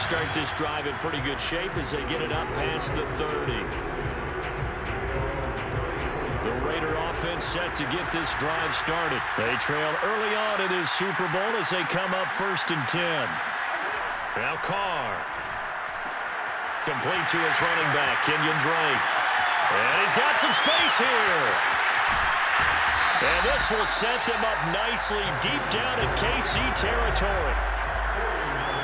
start this drive in pretty good shape as they get it up past the 30. The Raider offense set to get this drive started. They trail early on in this Super Bowl as they come up 1st and 10. Now Carr. Complete to his running back, Kenyon Drake. And he's got some space here. And this will set them up nicely deep down in KC territory.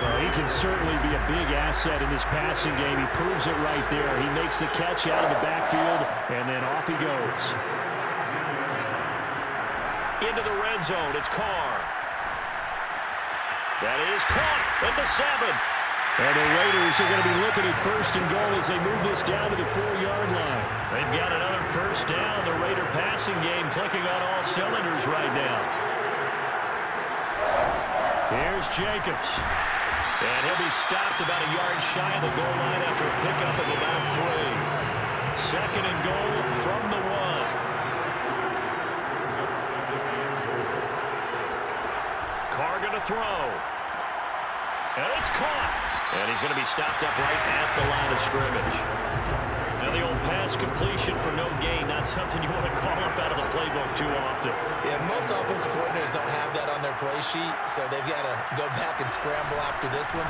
Well, he can certainly be a big asset in this passing game. He proves it right there. He makes the catch out of the backfield, and then off he goes. Into the red zone, it's Carr. That is caught at the 7. And the Raiders are going to be looking at 1st and goal as they move this down to the 4-yard line. They've got another 1st down. The Raider passing game clicking on all cylinders right now. Here's Jacobs. And he'll be stopped about a yard shy of the goal line after a pickup of about 3. 2nd and goal from the 1. Carr going to throw. And it's caught. And he's going to be stopped up right at the line of scrimmage. Now the old pass completion for no gain, not something you want to call up out of the playbook too often. Yeah, most offensive coordinators don't have that on their play sheet, so they've got to go back and scramble after this one.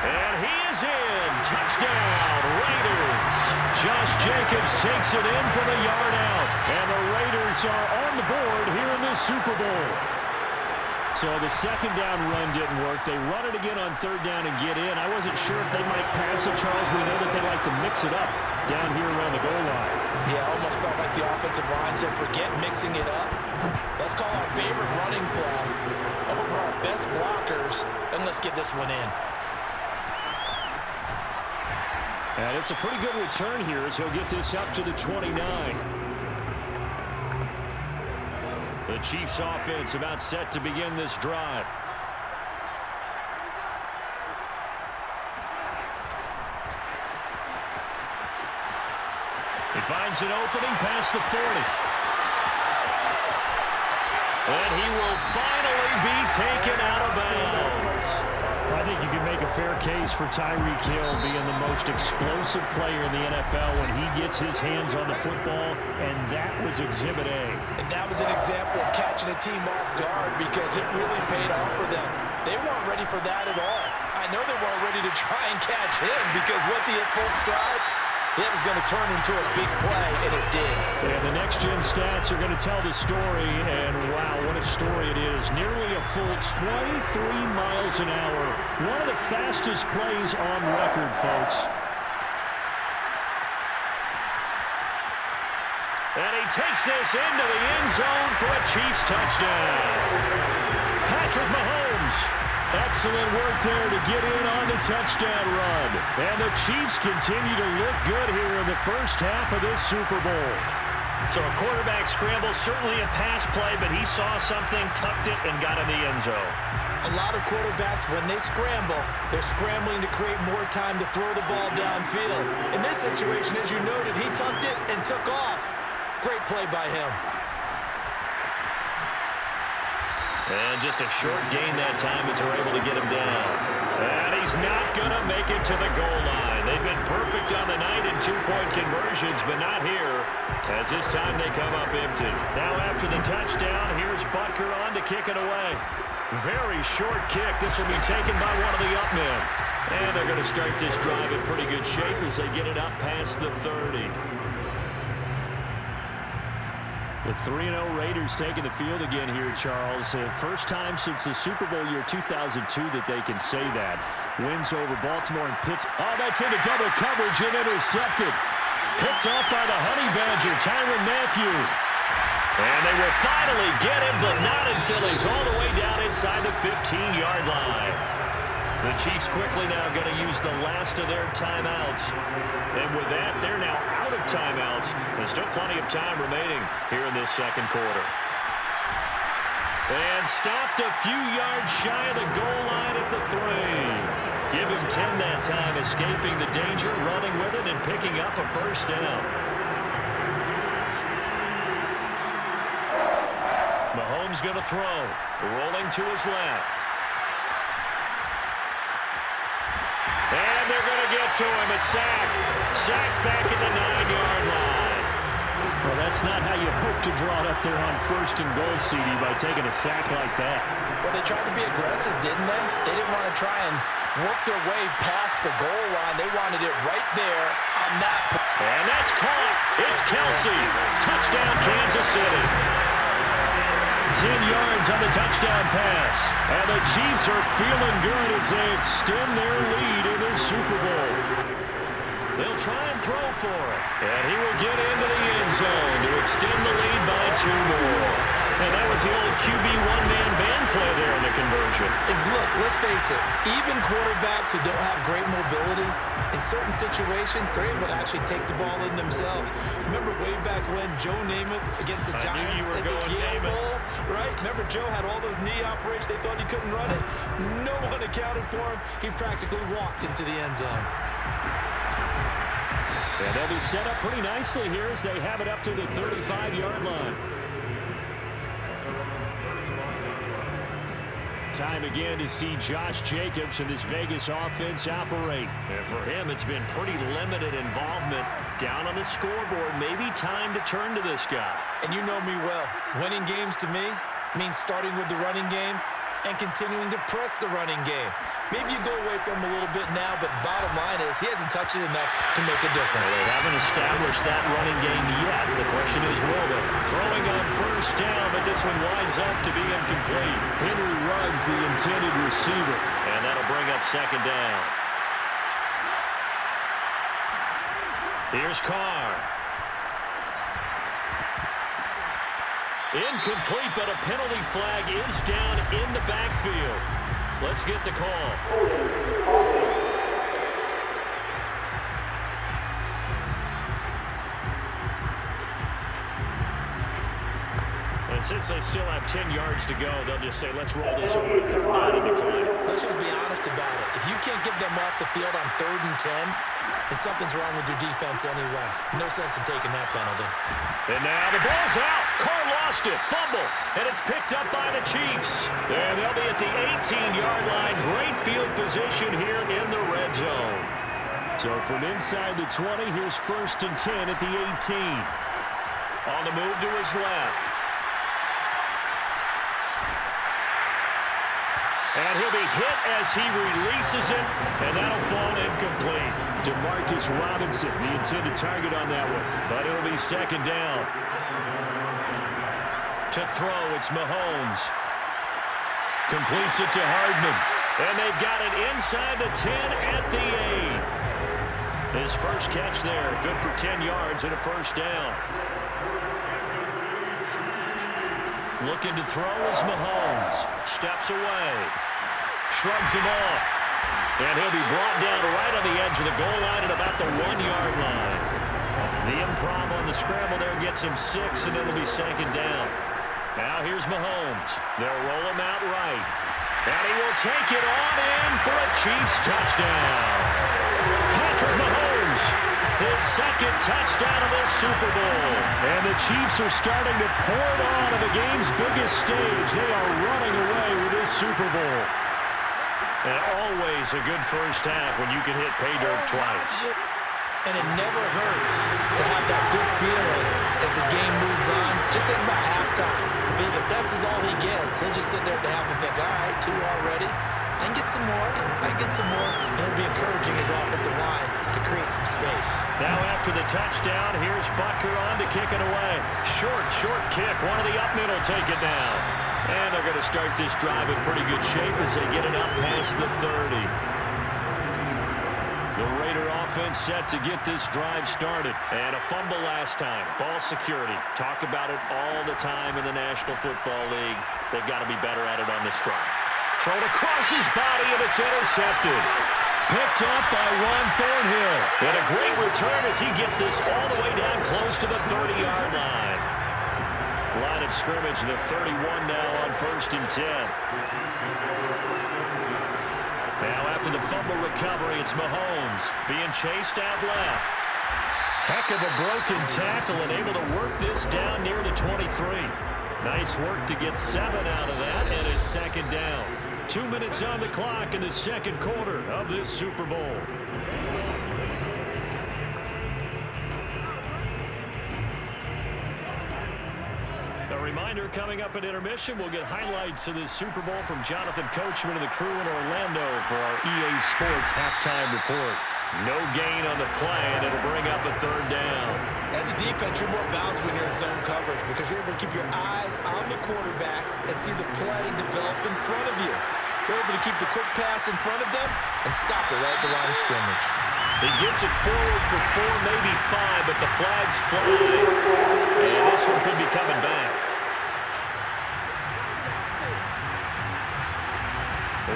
And he is in. Touchdown, Raiders. Josh Jacobs takes it in from a yard out. And the Raiders are on the board here in this Super Bowl. So the 2nd down run didn't work. They run it again on 3rd down and get in. I wasn't sure if they might pass it, Charles. We know that they like to mix it up down here around the goal line. Yeah, almost felt like the offensive line said, forget mixing it up. Let's call our favorite running play over our best blockers, and let's get this one in. And it's a pretty good return here as he'll get this up to the 29. The Chiefs offense about set to begin this drive. He finds an opening past the 40. And he will finally be taken out of bounds. I think you can make a fair case for Tyreek Hill being the most explosive player in the NFL when he gets his hands on the football, and that was Exhibit A. And that was an example of catching a team off guard because it really paid off for them. They weren't ready for that at all. I know they weren't ready to try and catch him because once he hit full stride, it was going to turn into a big play, and it did. And the next-gen stats are going to tell the story, and wow, what a story it is. Nearly a full 23 miles an hour. One of the fastest plays on record, folks. And he takes this into the end zone for a Chiefs touchdown. Patrick Mahomes. Excellent work there to get in on the touchdown run. And the Chiefs continue to look good here in the first half of this Super Bowl. So a quarterback scramble, certainly a pass play, but he saw something, tucked it, and got in the end zone. A lot of quarterbacks, when they scramble, they're scrambling to create more time to throw the ball downfield. In this situation, as you noted, he tucked it and took off. Great play by him. And just a short gain that time as they're able to get him down. And he's not going to make it to the goal line. They've been perfect on the night in two-point conversions, but not here, as this time they come up empty. Now after the touchdown, here's Butker on to kick it away. Very short kick. This will be taken by one of the up men. And they're going to start this drive in pretty good shape as they get it up past the 30. The 3-0 Raiders taking the field again here, Charles. First time since the Super Bowl year 2002 that they can say that. Wins over Baltimore and Pittsburgh. Oh, that's into double coverage and intercepted. Picked off by the Honey Badger, Tyrann Mathieu. And they will finally get him, but not until he's all the way down inside the 15-yard line. The Chiefs quickly now going to use the last of their timeouts. And with that, they're now out of timeouts. There's still plenty of time remaining here in this second quarter. And stopped a few yards shy of the goal line at the 3. Give him 10 that time, escaping the danger, running with it, and picking up a first down. Mahomes going to throw. Rolling to his left. to him, a sack. Sack back at the 9-yard line. Well, that's not how you hope to draw it up there on 1st and goal, CD, by taking a sack like that. Well, they tried to be aggressive, didn't they? They didn't want to try and work their way past the goal line. They wanted it right there on that. And that's caught. It's Kelsey. Touchdown, Kansas City. 10 yards on the touchdown pass. And the Chiefs are feeling good as they extend their lead in this Super Bowl. They'll try and throw for it. And he will get into the end zone to extend the lead by 2 more. And that was the old QB one-man band play there in the conversion. And look, let's face it, even quarterbacks who don't have great mobility, in certain situations, they're able to actually take the ball in themselves. Remember way back when Joe Namath against the Giants at the Yale Bowl, right? Remember Joe had all those knee operations. They thought he couldn't run it. No one accounted for him. He practically walked into the end zone. And they'll be set up pretty nicely here as they have it up to the 35-yard line. Time again to see Josh Jacobs and this Vegas offense operate. And for him, it's been pretty limited involvement down on the scoreboard. Maybe time to turn to this guy. And you know me well. Winning games to me means starting with the running game and continuing to press the running game. Maybe you go away from him a little bit now, but bottom line is he hasn't touched it enough to make a difference. They haven't established that running game yet. The question is, will they? Throwing on 1st down, but this one winds up to be incomplete. Henry Ruggs, the intended receiver. And that'll bring up 2nd down. Here's Carr. Incomplete, but a penalty flag is down in the backfield. Let's get the call. And since they still have 10 yards to go, they'll just say, let's roll this over to 3rd down and decline. Let's just be honest about it. If you can't get them off the field on 3rd and 10, then something's wrong with your defense anyway. No sense in taking that penalty. And now the ball's out. Carr lost it. Fumble. And it's picked up by the Chiefs. And they'll be at the 18-yard line. Great field position here in the red zone. So from inside the 20, here's 1st and 10 at the 18. On the move to his left. And he'll be hit as he releases it, and that'll fall incomplete. Demarcus Robinson, the intended target on that one. But it'll be 2nd down. To throw, it's Mahomes. Completes it to Hardman. And they've got it inside the 10 at the 8. His first catch there, good for 10 yards and a 1st down. Looking to throw is Mahomes. Steps away. Shrugs him off. And he'll be brought down right on the edge of the goal line at about the 1-yard line. The improv on the scramble there gets him 6, and it'll be 2nd down. Now here's Mahomes. They'll roll him out right. And he will take it on in for a Chiefs touchdown. Patrick Mahomes, his 2nd touchdown of the Super Bowl. And the Chiefs are starting to pour it on the game's biggest stage. They are running away with this Super Bowl. And always a good first half when you can hit pay dirt twice. And it never hurts to have that good feeling as the game moves on. Just think about halftime. If that's all he gets, he'll just sit there at the half and think, all right, 2 already. I can get some more. I can get some more. And he'll be encouraging his offensive line to create some space. Now after the touchdown, here's Butker on to kick it away. Short kick. One of the up men will take it down. And they're going to start this drive in pretty good shape as they get it up past the 30. The Raider offense set to get this drive started. And a fumble last time. Ball security. Talk about it all the time in the National Football League. They've got to be better at it on this drive. Thrown across his body, and it's intercepted. Picked up by Ron Thornhill. And a great return as he gets this all the way down close to the 30-yard line. Line of scrimmage, the 31 now on 1st and 10. Now after the fumble recovery, it's Mahomes being chased out left. Heck of a broken tackle and able to work this down near the 23. Nice work to get 7 out of that, and it's 2nd down. 2 minutes on the clock in the 2nd quarter of this Super Bowl. reminder, coming up at intermission, we'll get highlights of this Super Bowl from Jonathan Coachman and the crew in Orlando for our EA Sports halftime report. No gain on the play, and it'll bring up a third down. As a defense, you're more balanced when you're in zone coverage because you're able to keep your eyes on the quarterback and see the play develop in front of you. You're able to keep the quick pass in front of them and stop it right at the line of scrimmage. He gets it forward for 4, maybe 5, but the flag's flying. And this one could be coming back.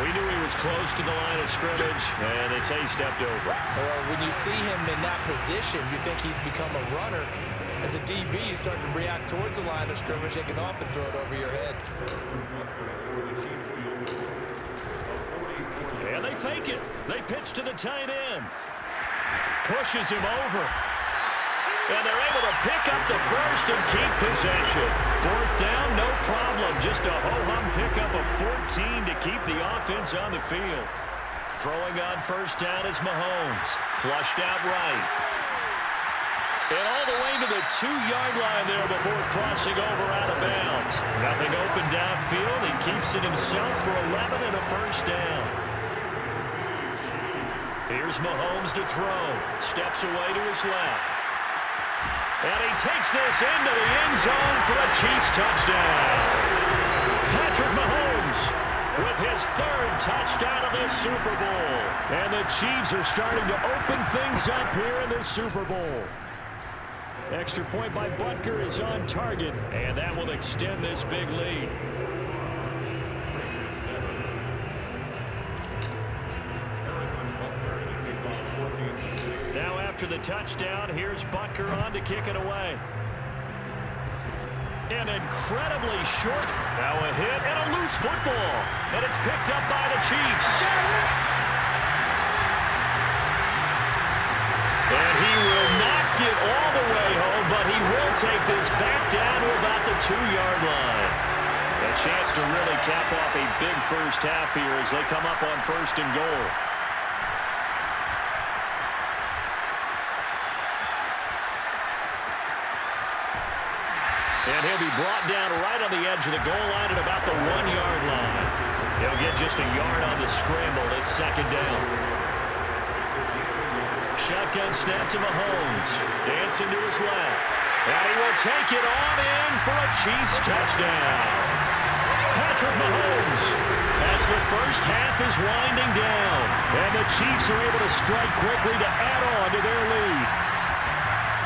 We knew he was close to the line of scrimmage, and they say he stepped over. Well, when you see him in that position, you think he's become a runner. As a DB, you start to react towards the line of scrimmage, they can often throw it over your head. And they fake it. They pitch to the tight end. Pushes him over. And they're able to pick up the first and keep possession. 4th down, no problem. Just a ho-hum pickup of 14 to keep the offense on the field. Throwing on first down is Mahomes. Flushed out right. And all the way to the 2-yard line there before crossing over out of bounds. Nothing open downfield. He keeps it himself for 11 and a first down. Here's Mahomes to throw. Steps away to his left. And he takes this into the end zone for a Chiefs touchdown. Patrick Mahomes with his 3rd touchdown of this Super Bowl. And the Chiefs are starting to open things up here in the Super Bowl. Extra point by Butker is on target, and that will extend this big lead. Now after the touchdown, here's Butker on to kick it away. An incredibly short. Now a hit and a loose football. And it's picked up by the Chiefs. And he will not get all the way home, but he will take this back down to about the 2-yard line. A chance to really cap off a big first half here as they come up on 1st and goal. And he'll be brought down right on the edge of the goal line at about the 1-yard line. He'll get just a yard on the scramble. It's 2nd down. Shotgun snap to Mahomes. Dancing to his left. And he will take it on in for a Chiefs touchdown. Patrick Mahomes as the first half is winding down. And the Chiefs are able to strike quickly to add on to their lead.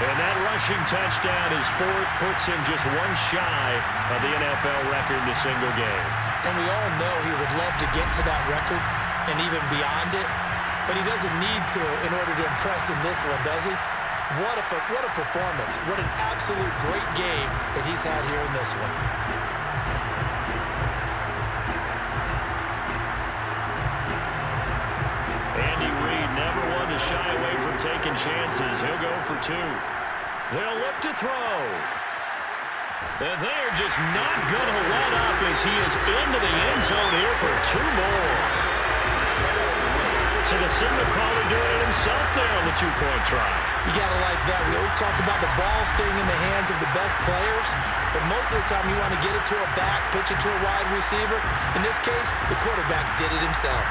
And that rushing touchdown is 4th, puts him just 1 shy of the NFL record in a single game. And we all know he would love to get to that record and even beyond it, but he doesn't need to in order to impress in this one, does he? What a performance. What an absolute great game that he's had here in this one. Andy Reid never one to shy away from taking chances. He'll go for 2. They'll look to throw. And they're just not going to let up as he is into the end zone here for 2 more. So the signal caller doing it himself there on the 2-point try. You got to like that. We always talk about the ball staying in the hands of the best players, but most of the time you want to get it to a back, pitch it to a wide receiver. In this case, the quarterback did it himself.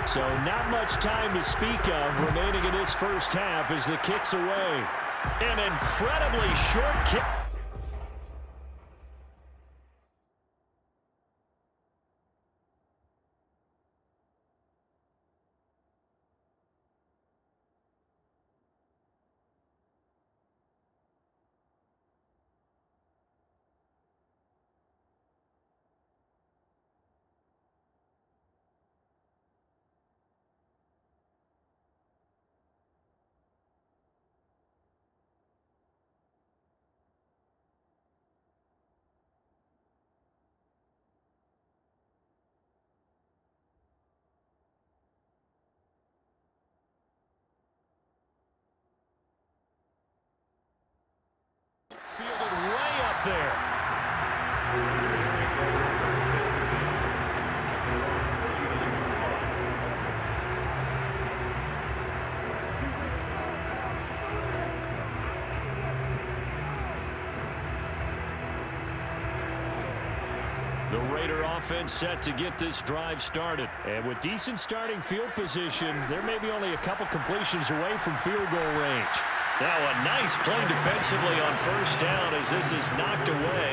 So not much time to speak of remaining in this first half as the kick's away. An incredibly short kick. there. The Raider offense set to get this drive started. And with decent starting field position, they're maybe only a couple completions away from field goal range. Now a nice play defensively on first down as this is knocked away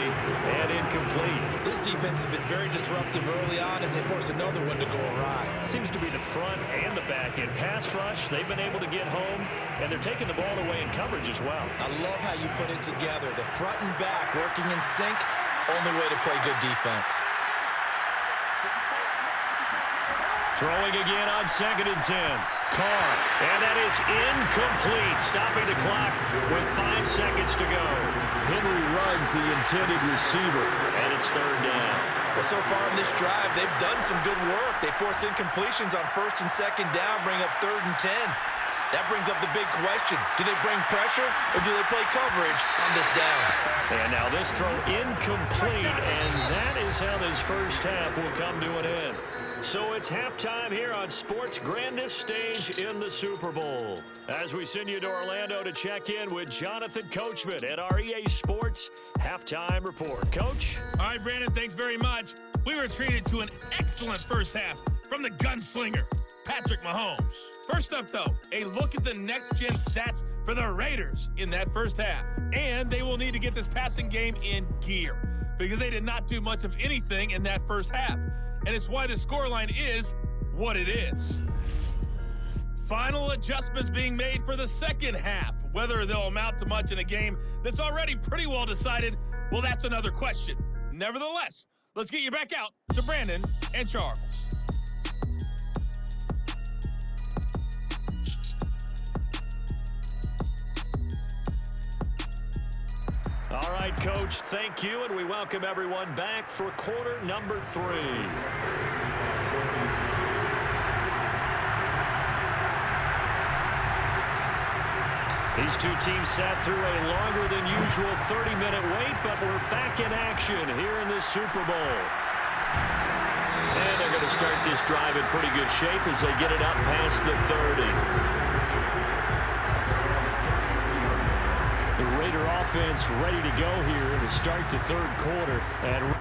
and incomplete. This defense has been very disruptive early on as they force another one to go awry. Seems to be the front and the back end. Pass rush, they've been able to get home, and they're taking the ball away in coverage as well. I love how you put it together. The front and back working in sync. Only way to play good defense. Throwing again on 2nd and 10. Carr, and that is incomplete, stopping the clock with 5 seconds to go. Henry Ruggs, the intended receiver, and it's 3rd down. Well, so far in this drive, they've done some good work. They force incompletions on 1st and 2nd down, bring up 3rd and 10. That brings up the big question. Do they bring pressure or do they play coverage on this down? And now this throw incomplete, and that is how this first half will come to an end. So it's halftime here on sports' grandest stage in the Super Bowl. As we send you to Orlando to check in with Jonathan Coachman at our EA Sports Halftime Report. Coach? All right, Brandon, thanks very much. We were treated to an excellent first half from the gunslinger, Patrick Mahomes. First up, though, a look at the next-gen stats for the Raiders in that first half. And they will need to get this passing game in gear because they did not do much of anything in that first half. And it's why the scoreline is what it is. Final adjustments being made for the second half. Whether they'll amount to much in a game that's already pretty well decided, well, that's another question. Nevertheless, let's get you back out to Brandon and Charles. All right, Coach, thank you, and we welcome everyone back for quarter number 3. These two teams sat through a longer than usual 30-minute wait, but we're back in action here in the Super Bowl. And they're going to start this drive in pretty good shape as they get it up past the 30. The Raider offense ready to go here to start the third quarter. And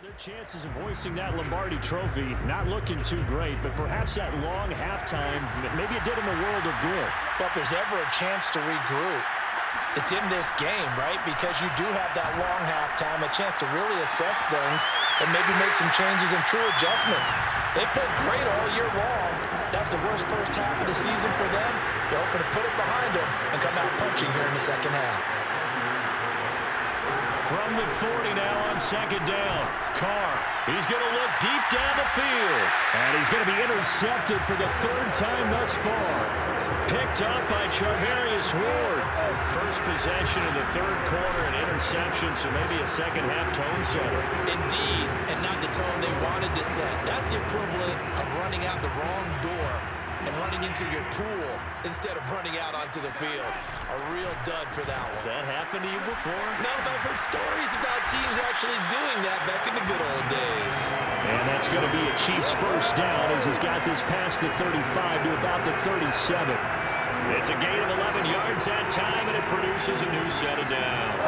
Their chances of hoisting that Lombardi trophy not looking too great, but perhaps that long halftime, maybe it did them a world of good. But if there's ever a chance to regroup, it's in this game, right? Because you do have that long halftime, a chance to really assess things and maybe make some changes and true adjustments. They played great all year long. That was the worst first half of the season for them. They're hoping to put it behind them and come out punching here in the second half. From the 40 now on second down. Carr, he's going to look deep down the field. And he's going to be intercepted for the third time thus far. Picked up by Charvarius Ward. First possession in the third quarter, an interception, so maybe a second half tone setter. Indeed, and not the tone they wanted to set. That's the equivalent of running out the wrong door and running into your pool instead of running out onto the field. A real dud for that one. Has that happened to you before? No, but I've heard stories about teams actually doing that back in the good old days. And that's going to be a Chiefs first down as he's got this past the 35 to about the 37. It's a gain of 11 yards that time, and it produces a new set of downs.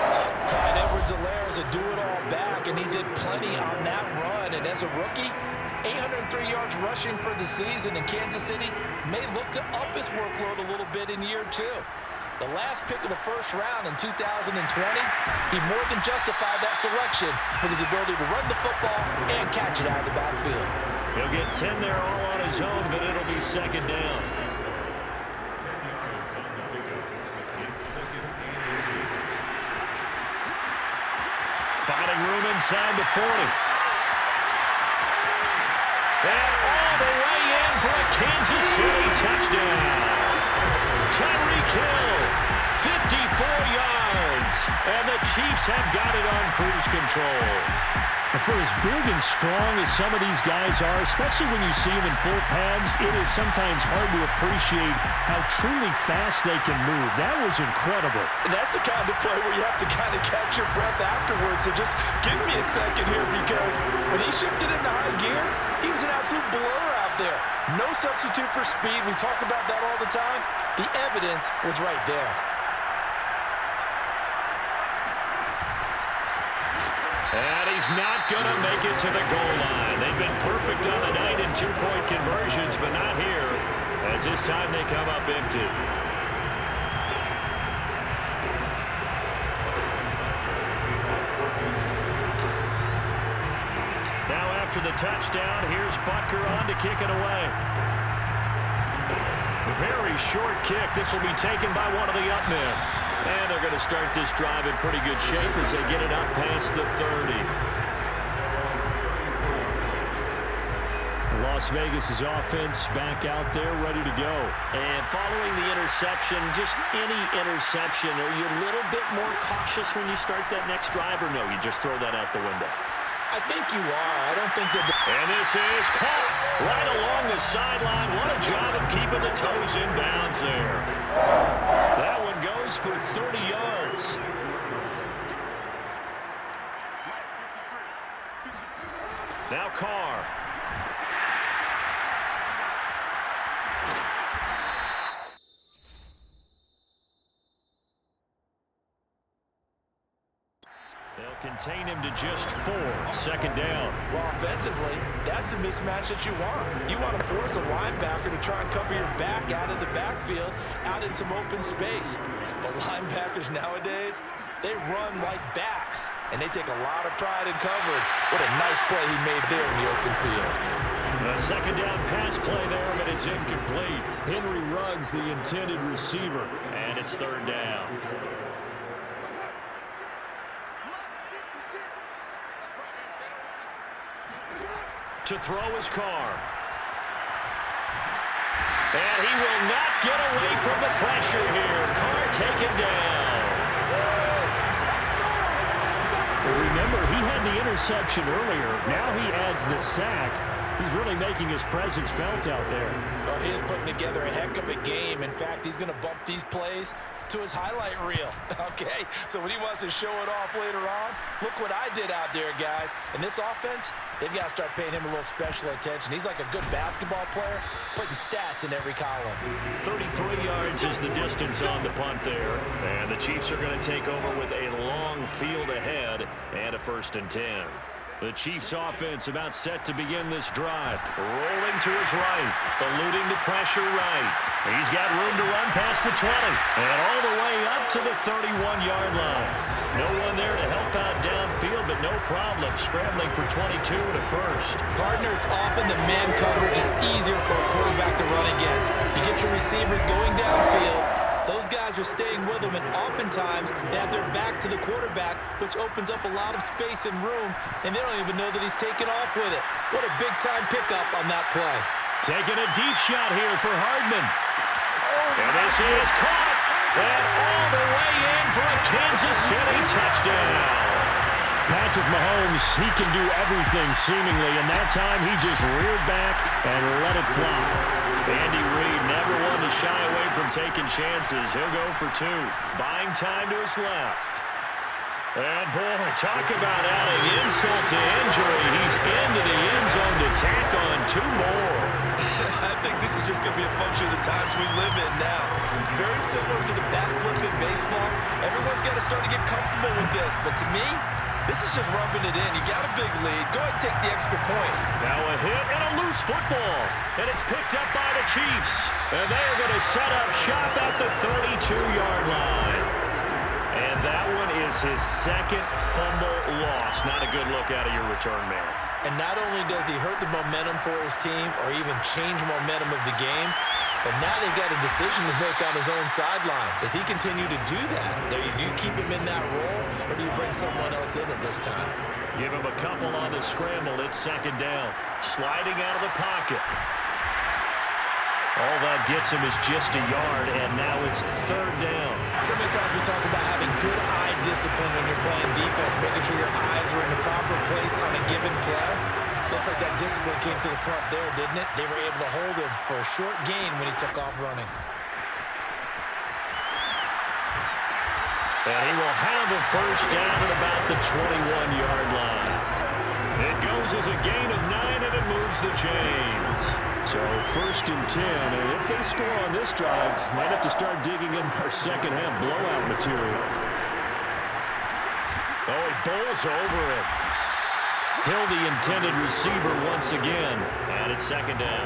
Clyde Edwards-Helaire is a do-it-all back, and he did plenty on that run. And as a rookie, 803 yards rushing for the season, and Kansas City may look to up his workload a little bit in year two. The last pick of the first round in 2020, he more than justified that selection with his ability to run the football and catch it out of the backfield. He'll get 10 there all on his own, but it'll be second down. Finding room inside the 40. And all the way in for a Kansas City touchdown. Tyreek Hill, 54 yards. And the Chiefs have got it on cruise control. For as big and strong as some of these guys are, especially when you see them in full pads, it is sometimes hard to appreciate how truly fast they can move. That was incredible. And that's the kind of play where you have to kind of catch your breath afterwards. So just give me a second here, because when he shifted into high gear, he was an absolute blur out there. No substitute for speed. We talk about that all the time. The evidence was right there. And he's not going to make it to the goal line. They've been perfect on the night in two-point conversions, but not here, as this time they come up empty. Now after the touchdown, here's Butker on to kick it away. Very short kick. This will be taken by one of the up men. And they're going to start this drive in pretty good shape as they get it up past the 30. Las Vegas' offense back out there ready to go. And following the interception, just any interception, are you a little bit more cautious when you start that next drive, or no, you just throw that out the window? I think you are. I don't think that... And this is caught right along the sideline. What a job of keeping the toes in bounds there. That one goes for 30 yards. Now Carr. They'll contain him to just 4. Second down. Well, offensively, that's the mismatch that you want. You want to force a linebacker to try and cover your back out of the backfield, out in some open space. But linebackers nowadays, they run like backs, and they take a lot of pride in covering. What a nice play he made there in the open field. A second down pass play there, but it's incomplete. Henry Ruggs, the intended receiver. And it's third down. To throw his Carr. And he will not get away from the pressure here. Carr taken down. Well, remember, he had the interception earlier. Now he adds the sack. He's really making his presence felt out there. Oh, he is putting together a heck of a game. In fact, he's going to bump these plays to his highlight reel. Okay, so when he wants to show it off later on, look what I did out there, guys. And this offense, they've got to start paying him a little special attention. He's like a good basketball player, putting stats in every column. 33 yards is the distance on the punt there. And the Chiefs are going to take over with a long field ahead and a 1st and 10. The Chiefs offense about set to begin this drive. Rolling to his right, eluding the pressure right. He's got room to run past the 20 and all the way up to the 31-yard line. No one there to help out downfield, but no problem scrambling for 22 to first. Partner, it's often the man coverage is easier for a quarterback to run against. You get your receivers going downfield. Those guys are staying with them, and oftentimes they have their back to the quarterback, which opens up a lot of space and room, and they don't even know that he's taken off with it. What a big-time pickup on that play. Taking a deep shot here for Hardman. And this is caught, and all the way in for a Kansas City touchdown. Patrick Mahomes, he can do everything seemingly, and that time he just reared back and let it fly. Andy Reid never one to shy away from taking chances. He'll go for 2. Buying time to his left. And boy, talk about adding insult to injury. He's into the end zone to tack on 2 more. I think this is just going to be a function of the times we live in now. Very similar to the backflip in baseball. Everyone's got to start to get comfortable with this. But to me, this is just rubbing it in. You got a big lead. Go ahead and take the extra point. Now a hit and a loose football. And it's picked up by the Chiefs. And they are going to set up shop at the 32-yard line. And that one is his second fumble loss. Not a good look out of your return man. And not only does he hurt the momentum for his team or even change momentum of the game, but now they've got a decision to make on his own sideline. Does he continue to do that? Do you keep him in that role, or do you bring someone else in at this time? Give him a couple on the scramble. It's second down. Sliding out of the pocket. All that gets him is just a yard, and now it's third down. So many times we talk about having good eye discipline when you're playing defense, making sure your eyes are in the proper place on a given play. Looks like that discipline came to the front there, didn't it? They were able to hold him for a short gain when he took off running. And he will have a first down at about the 21-yard line. It goes as a gain of 9, and it moves the chains. So first and 10, and if they score on this drive, might have to start digging in our second-half blowout material. Oh, he bowls over it. Hill, the intended receiver once again, and it's second down.